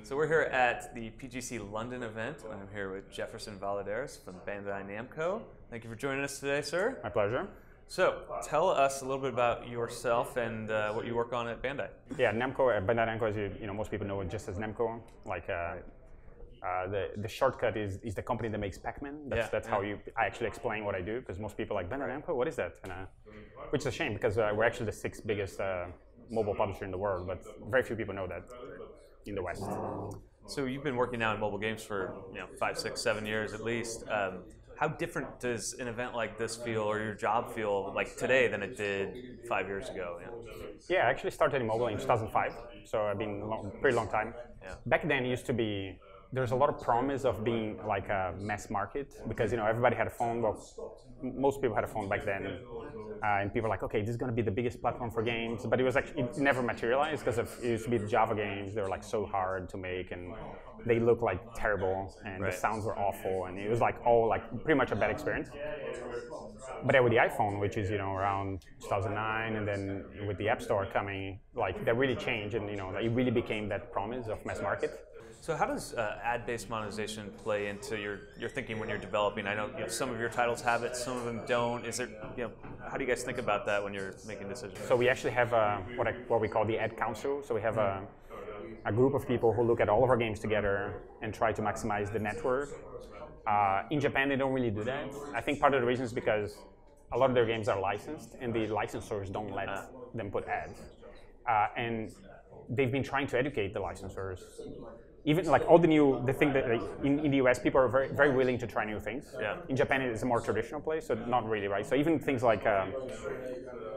So we're here at the PGC London event, and I'm here with Jefferson Valadares from Bandai Namco. Thank you for joining us today, sir. My pleasure. So, tell us a little bit about yourself and what you work on at Bandai. Yeah, Namco, Bandai Namco, as you know, most people know it just as Namco. Like the shortcut is the company that makes Pac-Man. That's how I actually explain what I do, because most people are like, Bandai Namco, what is that? And, which is a shame, because we're actually the sixth biggest mobile publisher in the world, but very few people know that in the West. So you've been working now in mobile games for 5, 6, 7 years at least. How different does an event like this feel, or your job feel like today than it did 5 years ago? Yeah, I actually started in mobile in 2005, so I've been pretty long time. Yeah. Back then it used to be, there's a lot of promise of being like a mass market, because everybody had a phone. Well, most people had a phone back then, and people were like, okay, this is going to be the biggest platform for games. But it was actually, it never materialized, because it used to be the Java games. They were like so hard to make, and they looked like terrible, and the sounds were awful, and it was like all like pretty much a bad experience. But then with the iPhone, which is around 2009, and then with the App Store coming, like that really changed, and it really became that promise of mass market. So how does ad-based monetization play into your thinking when you're developing? I know some of your titles have it, some of them don't. Is there, how do you guys think about that when you're making decisions? So we actually have what we call the Ad Council. So we have a group of people who look at all of our games together and try to maximize the network. In Japan, they don't really do that. I think part of the reason is because a lot of their games are licensed, and the licensors don't let them put ads. And they've been trying to educate the licensors. Even like all the thing that in the US, people are very, very willing to try new things. Yeah. In Japan, it's a more traditional place, so not really, right? So even things like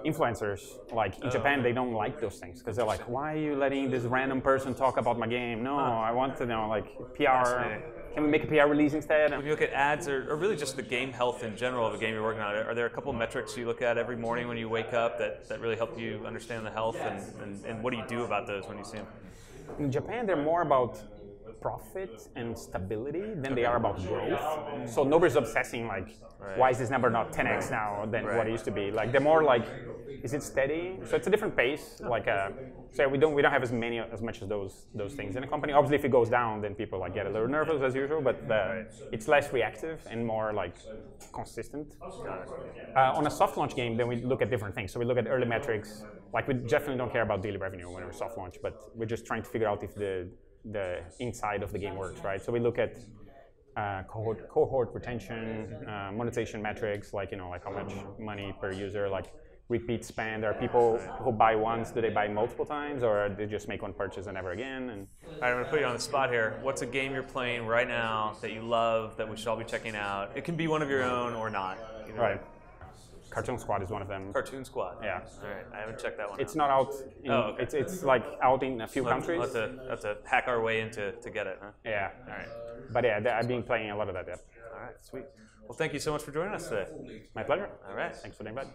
influencers, like in Japan, they don't like those things, because they're like, why are you letting this random person talk about my game? No, I want to know, like, PR. Can we make a PR release instead? When you look at ads, or really just the game health in general of a game you're working on, are there a couple of metrics you look at every morning when you wake up that really help you understand the health, and what do you do about those when you see them? In Japan, they're more about profit and stability than they are about growth. So nobody's obsessing like, why is this number not 10x now than what it used to be? Like they're more like, is it steady? So it's a different pace. Like so we don't have as much as those things in a company. Obviously, if it goes down, then people like get a little nervous as usual. But it's less reactive and more like consistent. On a soft launch game, then we look at different things. So we look at early metrics. Like we definitely don't care about daily revenue when we're soft launch, but we're just trying to figure out if the inside of the game works, right? So we look at cohort retention, monetization metrics, like like how much money per user, like repeat spend. Are people who buy once, do they buy multiple times, or they just make one purchase and never again? And all right, I'm going to put you on the spot here. What's a game you're playing right now that you love that we should all be checking out? It can be one of your own or not. Right. Cartoon Squad is one of them. Cartoon Squad. Yeah. All right, I haven't checked that one. It's not out. It's like out in a few countries. We'll have to hack our way in to get it, huh? Yeah. All right. But yeah, I've been playing a lot of that. Yeah. All right, sweet. Well, thank you so much for joining us today. My pleasure. All right. Thanks for the invite.